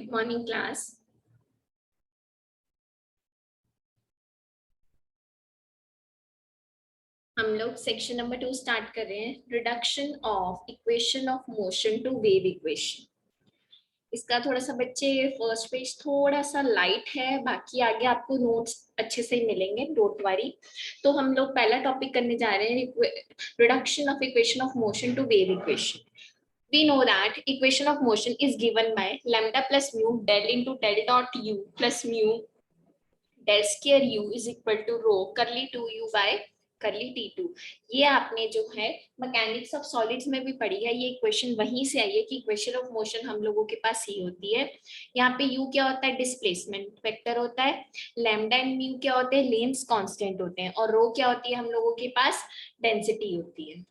Good morning class. हम लोग section number 2 start कर रहे हैं, reduction of equation of motion to wave equation. इसका थोड़ा सा बच्चे फर्स्ट पेज थोड़ा सा लाइट है, बाकी आगे आपको नोट्स अच्छे से मिलेंगे, डोंट वरी। तो हम लोग पहला टॉपिक करने जा रहे हैं, reduction of equation of motion to wave equation. We know that equation of motion is given by lambda plus mu del into del dot u plus mu del square u is equal to rho curly 2u by curly t2। ये आपने जो है mechanics of solids में भी पढ़ी है, ये equation वहीं से आई है कि इक्वेशन ऑफ मोशन हम लोगों के पास ही होती है। यहाँ पे u क्या होता है, डिस्प्लेसमेंट वेक्टर होता है, लैम्डा एंड म्यू क्या होते हैं, लेंथ कांस्टेंट होते हैं, और रो क्या होती है हम लोगों के पास, डेंसिटी होती है।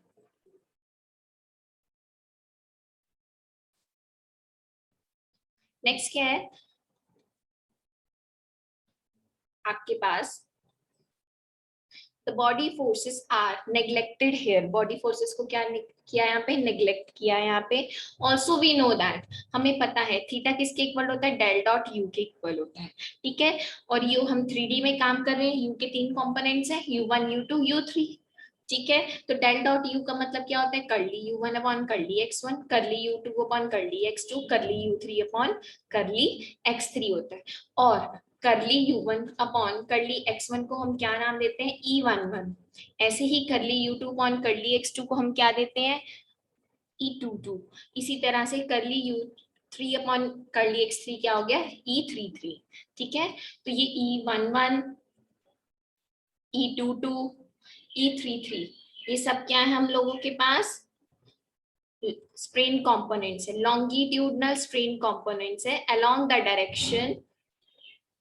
नेक्स्ट क्या है आपके पास, the body forces are neglected here। body forces को क्या किया यहाँ पे, नेग्लेक्ट किया यहाँ पे। ऑल्सो वी नो दैट, हमें पता है थीटा किसके इक्वल होता है, डेल डॉट यू के इक्वल होता है, ठीक है। और यू हम 3D में काम कर रहे हैं, यू के 3 कंपोनेंट्स हैं, u1 u2 u3, ठीक है। तो डेल डॉट यू का मतलब क्या होता है, करली u1 अपॉन करली x1, करली u2 अपॉन करली x2, करली u3 अपॉन करली x3 होता है। और करली u1 अपॉन करली x1 को हम क्या नाम देते हैं, e11। ऐसे ही करली u2 अपॉन करली x2 को हम क्या देते हैं, e22। इसी तरह से करली u3 अपॉन करली x3 क्या हो गया, e33, ठीक है। तो ये e11 e22 e33 ये सब क्या है हम लोगों के पास, स्ट्रेन कंपोनेंट्स है, लॉन्गिट्यूडनल स्ट्रेन कंपोनेंट्स है along the direction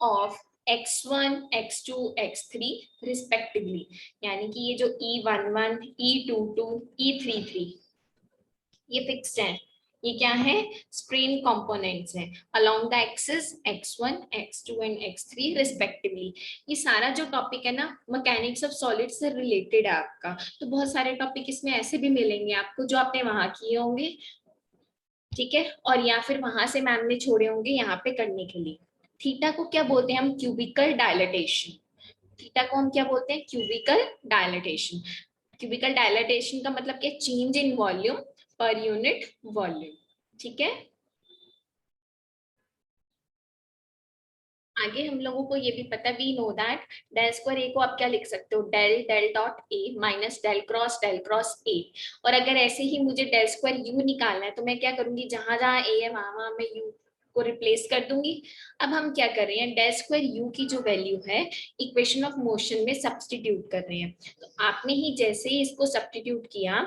of x1, x2, x3 respectively. यानी कि ये जो E11, E22, E33 ये फिक्स्ड है, ये क्या है, स्ट्रेन कंपोनेंट्स हैं along the axis x1, x2 and x3 respectively. ये सारा जो टॉपिक है ना मैकेनिक्स ऑफ सॉलिड से रिलेटेड है आपका। तो बहुत सारे टॉपिक इसमें ऐसे भी मिलेंगे आपको जो आपने वहां किए होंगे, ठीक है, और या फिर वहां से मैम ने छोड़े होंगे यहाँ पे करने के लिए। थीटा को क्या बोलते हैं हम, क्यूबिकल डायलेटेशन। थीटा को हम क्या बोलते हैं, क्यूबिकल डायलेटेशन। क्यूबिकल डायलेटेशन का मतलब क्या, change in volume per unit volume, ठीक है। आगे हम लोगों को ये भी पता, we know that del square A को आप क्या लिख सकते हो, del del dot A minus del cross A. और अगर ऐसे ही मुझे डेल स्क्वायर यू निकालना है तो मैं क्या करूंगी, जहां जहां ए है वहां वहां मैं यू को रिप्लेस कर दूंगी। अब हम क्या कर रहे हैं, डेल स्क्वायर यू की जो वैल्यू है इक्वेशन ऑफ मोशन में सब्स्टिट्यूट कर रहे हैं। तो आपने ही जैसे ही इसको सब्स्टिट्यूट किया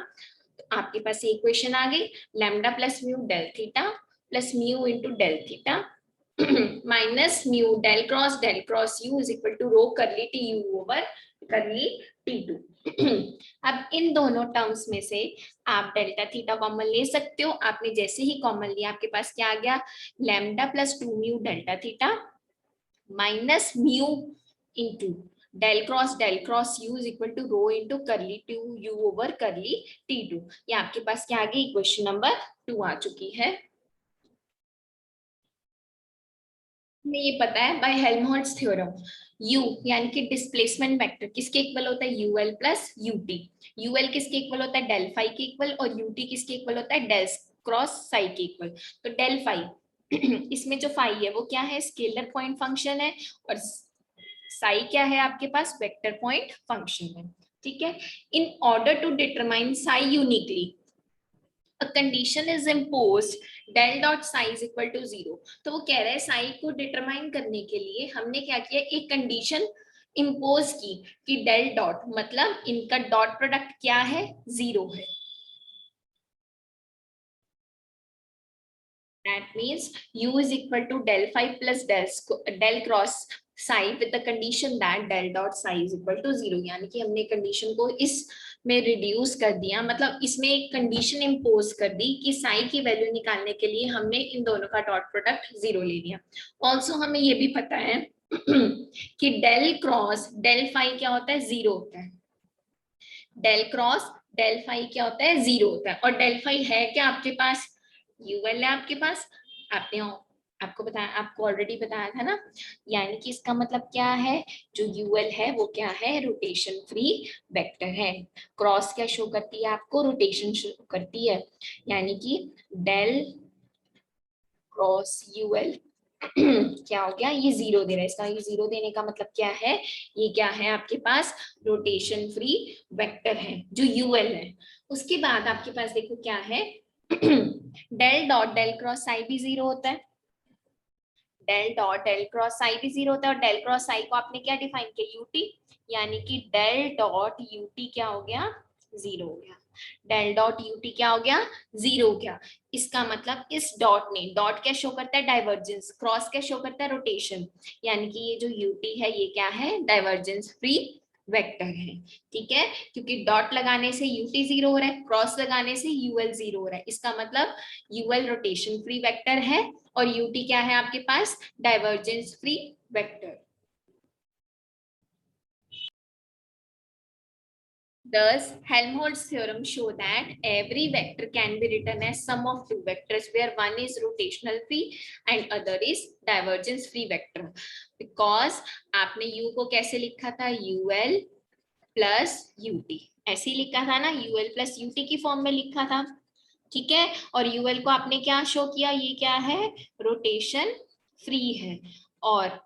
तो आपके पास ये इक्वेशन आ गई, lambda plus mu del theta plus mu into del theta minus mu del cross u is equal to rho curly t you over करली T2। अब इन दोनों टर्म्स में से आप डेल्टा थीटा कॉमन ले सकते हो। आपने जैसे ही कॉमन लिया आपके पास क्या आ गया, lambda plus 2 mu delta theta minus mu into del cross u is equal to rho into curly 2 you over करली T2। ये आपके पास क्या आ गई, इक्वेशन नंबर 2 आ चुकी है। हमें ये पता है बाय हेल्महोल्ट्ज थ्योरम, u यानी कि डिस्प्लेसमेंट वेक्टर किसके इक्वल होता है, ul प्लस ut। ul किसके इक्वल होता है, डेल फाई के इक्वल, और ut किसके इक्वल होता है, डेल क्रॉस साई के इक्वल। तो डेल फाई इसमें जो फाई है वो क्या है, स्केलर पॉइंट फंक्शन है, और साई क्या है आपके पास, वेक्टर पॉइंट फंक्शन है, ठीक है। In order to determine psi uniquely a condition is imposed del dot psi is equal to 0। तो वो कह रहे हैं साई को डिटरमाइन करने के लिए हमने क्या किया, एक कंडीशन इम्पोज की कि डेल डॉट मतलब इनका डॉट प्रोडक्ट क्या है, 0 है। That means u is equal to del phi plus del cross psi with the condition that del dot psi is equal to 0। यानी कि हमने कंडीशन को इस में रिड्यूस कर दिया, मतलब इसमें एक कंडीशन इम्पोज कर दी कि साई की वैल्यू निकालने के लिए हमने इन दोनों का डॉट प्रोडक्ट 0 ले लिया। ऑल्सो हमें ये भी पता है कि डेल क्रॉस डेल फाई क्या होता है, 0 होता है। डेल क्रॉस डेल फाई क्या होता है, 0 होता है। और डेल फाई है क्या आपके पास, यूएल है आपके पास, आपने आपको बताया, आपको ऑलरेडी बताया था ना। यानी कि इसका मतलब क्या है, जो यूएल है वो क्या है, रोटेशन फ्री वेक्टर है। क्रॉस क्या शो करती है आपको, रोटेशन शो करती है। यानी कि डेल क्रॉस यूएल क्या हो गया, ये जीरो दे रहा है, इसका ये जीरो देने का मतलब क्या है, ये क्या है आपके पास रोटेशन फ्री वेक्टर है जो यूएल है। उसके बाद आपके पास देखो क्या है डेल डॉट डेल क्रॉस आई भी जीरो होता है, डेल डॉट डेल क्रॉस आई भी जीरो होता है, और डेल क्रॉस आई को आपने क्या डिफाइन किया, यूटी। यानी कि डेल डॉट यूटी क्या हो गया, जीरो हो गया। डेल डॉट यूटी क्या हो गया, जीरो हो गया। इसका मतलब इस डॉट ने, डॉट क्या शो करता है, डाइवर्जेंस, क्रॉस क्या शो करता है, रोटेशन। यानी कि ये जो यूटी है ये क्या है, डाइवर्जेंस फ्री वेक्टर है। ठीक है, क्योंकि डॉट लगाने से यूटी जीरो हो रहा है, क्रॉस लगाने से यूएल जीरो हो रहा है, इसका मतलब यूएल रोटेशन फ्री वेक्टर है और यूटी क्या है आपके पास, divergence free vector. Thus, Helmholtz theorem show that every vector can be written as sum of two vectors where one is rotational free and other is divergence free vector. Because आपने u को कैसे लिखा था, ul plus ut, ऐसे ही लिखा था ना, ul plus ut की फॉर्म में लिखा था। ठीक है, और ul को आपने क्या शो किया, ये क्या है, रोटेशन फ्री है, और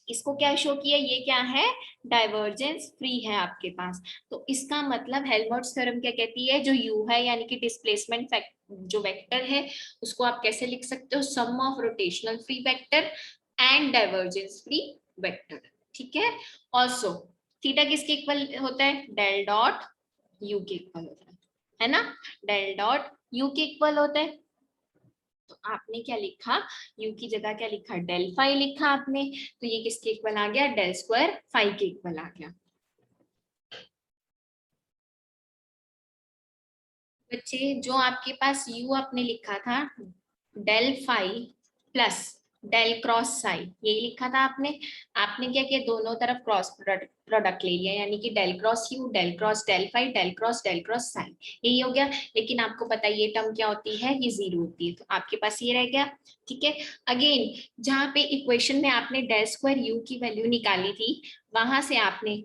इसको क्या शो किया, ये क्या है, डाइवर्जेंस फ्री है आपके पास। तो इसका मतलब हेल्महोल्ट्ज थ्योरम क्या कहती है, जो यू है यानी कि डिस्प्लेसमेंट जो वेक्टर है उसको आप कैसे लिख सकते हो, sum of rotational free vector and divergence free vector. ठीक है, ऑल्सो थीटा किसके इक्वल होता है, डेल डॉट यू के इक्वल होता है ना, डेल डॉट यू के इक्वल होता है। तो आपने क्या लिखा, यू की जगह क्या लिखा, डेल फाई लिखा आपने, तो ये किसके इक्वल आ गया, डेल स्क्वायर फाई के इक्वल आ गया। बच्चे जो आपके पास यू आपने लिखा था del phi plus del cross psi, यही लिखा था आपने। आपने क्या किया, दोनों तरफ क्रॉस प्रोडक्ट ले लिया, यानी कि del cross u, del cross del phi, del cross psi, यही हो गया। लेकिन आपको पता है ये टर्म क्या होती है, ये जीरो होती है, तो आपके पास ये रह गया। ठीक है, अगेन जहां पे इक्वेशन में आपने डेल स्क्वायर यू की वैल्यू निकाली थी, वहां से आपने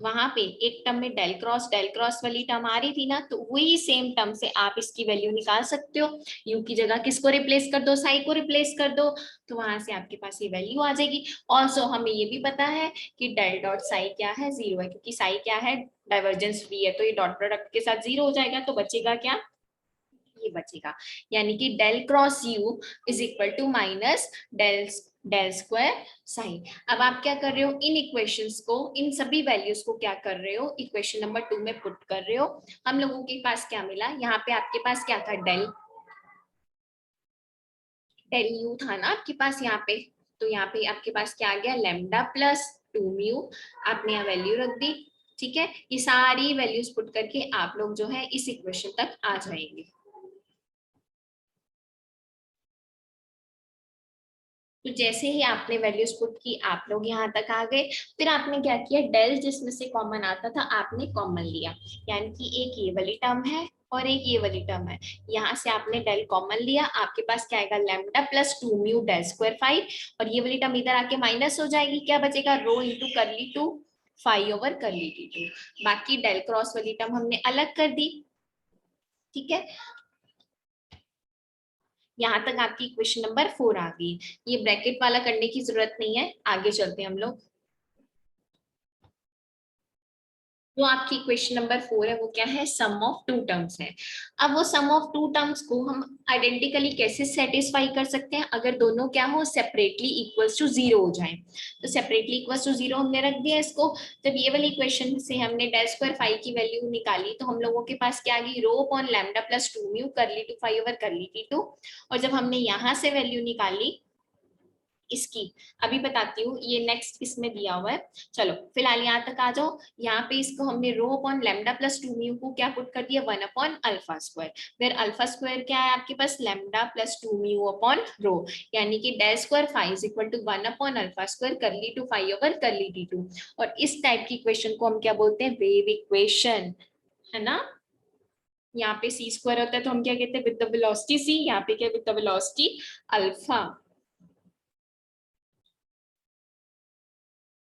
वहां पे एक टर्म में डेल क्रॉस वाली टर्म आ रही थी ना, तो वही सेम टर्म से आप इसकी वैल्यू निकाल सकते हो। यू की जगह किसको रिप्लेस कर दो, साई को रिप्लेस कर दो, तो वहां से आपके पास ये वैल्यू आ जाएगी। ऑल्सो हमें ये भी पता है कि डेल डॉट साई क्या है, जीरो है, क्योंकि साई क्या है, डाइवर्जेंस फ्री है, तो ये डॉट प्रोडक्ट के साथ जीरो हो जाएगा, तो बचेगा क्या, ये बचेगा। यानी कि del cross u is equal to minus del del square sine. अब आप क्या कर रहे हो, इन इक्वेशंस को, इन सभी वैल्यूज को क्या कर रहे हो, इक्वेशन नंबर 2 में पुट कर रहे हो। हम लोगों के पास क्या मिला, यहाँ पे आपके पास क्या था, डेल डेल यू था ना आपके पास यहाँ पे, तो यहाँ पे आपके पास क्या आ गया, लेमडा प्लस 2 म्यू, आपने यहाँ वैल्यू रख दी। ठीक है, ये सारी वैल्यूज पुट करके आप लोग जो है इस इक्वेशन तक आ जाएंगे। तो जैसे ही आपने वैल्यूज पुट की, आप लोग यहाँ तक आ गए। फिर आपने क्या किया, डेल जिसमें से कॉमन आता था आपने कॉमन लिया, यानी कि एक ये वाली टर्म है और एक ये वाली टर्म है, यहाँ से आपने डेल कॉमन लिया, आपके पास क्या आएगा, lambda plus 2 mu del square five, और ये वाली टर्म इधर आके माइनस हो जाएगी, क्या बचेगा, rho into curly two five over curly t two. बाकी डेल क्रॉस वाली टर्म हमने अलग कर दी। ठीक है, यहाँ तक आपकी क्वेश्चन नंबर 4 आ गई। ये ब्रैकेट वाला करने की जरूरत नहीं है, आगे चलते हैं हम लोग। जो आपकी क्वेश्चन नंबर 4 है वो क्या है, सम ऑफ टू टर्म्स है। अब वो सम ऑफ टू टर्म्स को हम आइडेंटिकली कैसे सेटिस्फाई कर सकते हैं, अगर दोनों क्या हो, सेपरेटली इक्वल्स टू जीरो हो जाए। तो सेपरेटली इक्वल्स टू जीरो हमने रख दिया इसको। जब ये वाली इक्वेशन से हमने डेल स्क्वायर फाइव की वैल्यू निकाली, तो हम लोगों के पास क्या आ गई, rho upon lambda plus 2 mu curly two five over curly t two. और जब हमने यहाँ से वैल्यू निकाली इसकी, अभी बताती हूँ, ये नेक्स्ट इसमें दिया हुआ है। चलो फिलहाल यहाँ तक आ जाओ। यहाँ पे इसको हमने rho upon lambda plus 2 mu को क्या पुट कर दिया, 1 अपॉन अल्फा स्क्वायर, फिर अल्फा स्क्वायर क्या है आपके पास, lambda plus 2 mu upon rho, यानी कि del square five is equal to 1 upon alpha square curly two five over curly t two. और इस टाइप की इक्वेशन को हम क्या बोलते हैं, वेव इक्वेशन, है ना। यहाँ पे सी स्क्वायर होता है तो हम क्या कहते हैं, विद द वेलोसिटी सी, यहाँ पे क्या विद द वेलोसिटी अल्फा।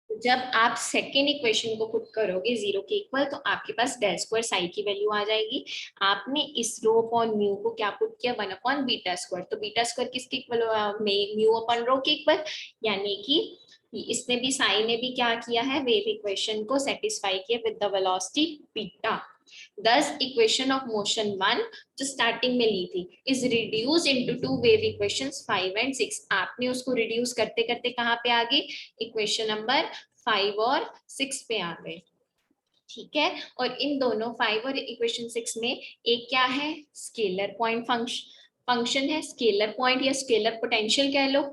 जब आप सेकेंड इक्वेशन को पुट करोगे जीरो के इक्वल, तो आपके पास डेल स्क्वायर साई की वैल्यू आ जाएगी। आपने इस रो अपॉन म्यू को क्या पुट किया, वन अपॉन बीटा स्क्वायर, तो बीटा स्क्वायर किसके इक्वल, म्यू अपॉन रो के इक्वल, यानी कि इसने भी, साई ने भी क्या किया है, वेव इक्वेशन को सेटिस्फाई किया with the velocity beta. Thus, equation of motion 1 जो स्टार्टिंग में ली थी is reduced into two wave equations 5 and 6। आपने उसको रिड्यूस करते करते कहाँ पे आ गए, इक्वेशन नंबर 5 और 6 पे आ गए। ठीक है, और इन दोनों 5 और इक्वेशन 6 में एक क्या है, स्केलर पॉइंट फंक्शन है, स्केलर पॉइंट या स्केलर पोटेंशियल कह लो,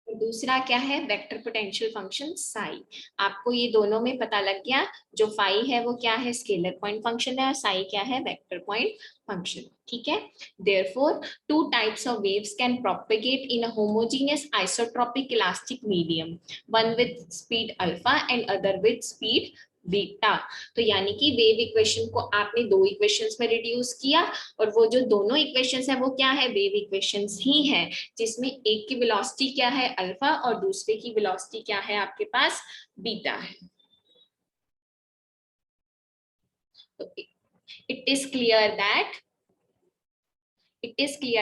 दूसरा क्या है, वेक्टर पोटेंशियल फंक्शन साई। आपको ये दोनों में पता लग गया, जो फाई है वो क्या है, स्केलर पॉइंट फंक्शन है, और साई क्या है, वेक्टर पॉइंट फंक्शन। ठीक है, therefore two types of waves can propagate in a homogeneous isotropic elastic medium, one with speed alpha and other with speed beta. तो यानी कि वेव इक्वेशन को आपने दो इक्वेशंस में रिड्यूस किया, और वो जो दोनों इक्वेशंस है वो क्या है, वेव इक्वेशंस ही है, जिसमें एक की वेलोसिटी क्या है अल्फा और दूसरे की वेलोसिटी क्या है आपके पास बीटा है। तो it is clear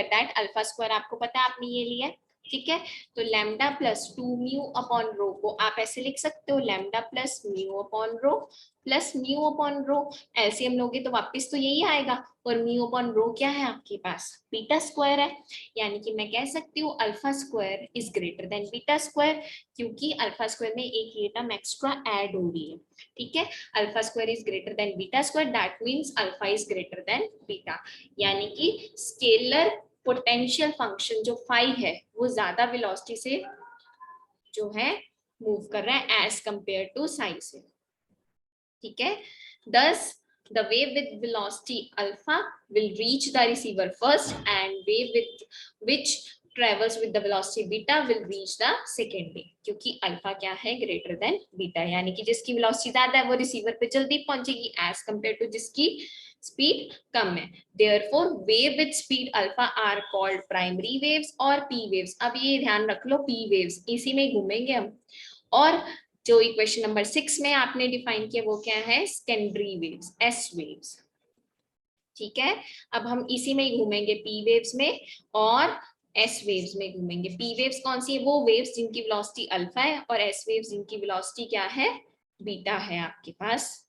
that alpha square आपको पता है, आपने ये लिया है। ठीक है, तो लैम्डा प्लस 2 म्यू अपॉन रो को आप ऐसे लिख सकते हो, लैम्डा प्लस म्यू अपॉन रो प्लस म्यू अपॉन रो, एलसीएम लोगे तो वापस तो यही आएगा, और म्यू अपॉन रो क्या है आपके पास, बीटा स्क्वायर है। यानी कि मैं कह सकती हूँ alpha square is greater than beta square, क्योंकि अल्फा स्क्वायर में एक ये टर्म एक्स्ट्रा ऐड हो रही है। ठीक है, alpha square is greater than beta square, that means alpha is greater than beta. यानी कि स्केलर पोटेंशियल फंक्शन जो फाई है वो ज्यादा वेलोसिटी से जो है मूव कर रहा है एज कंपेयर टू साई से। ठीक है, thus the wave with velocity alpha will reach the receiver first and wave with which travels with the velocity beta will reach the second wave, क्योंकि अल्फा क्या है, ग्रेटर देन बीटा, यानी कि जिसकी velocity ज्यादा है वो रिसीवर पे जल्दी पहुंचेगी एज कंपेयर टू जिसकी स्पीड कम है। Therefore, wave with speed alpha are called primary waves और p waves। अब ये ध्यान रख लो, p waves इसी में घूमेंगे हम। और जो इक्वेशन नंबर 6 में आपने डिफाइन किया वो क्या है, सेकेंडरी वेव्स, एस वेव्स। ठीक है, अब हम इसी में ही घूमेंगे, पी वेव्स में और एस वेव्स में घूमेंगे। पी वेव्स कौन सी है, वो वेव्स जिनकी वेलोसिटी अल्फा है, और एस वेव्स जिनकी वेलोसिटी क्या है, बीटा है आपके पास।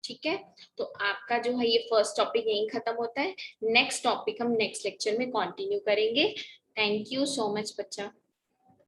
ठीक है, तो आपका जो है ये फर्स्ट टॉपिक यहीं खत्म होता है। नेक्स्ट टॉपिक हम नेक्स्ट लेक्चर में कंटिन्यू करेंगे। थैंक यू सो मच बच्चा।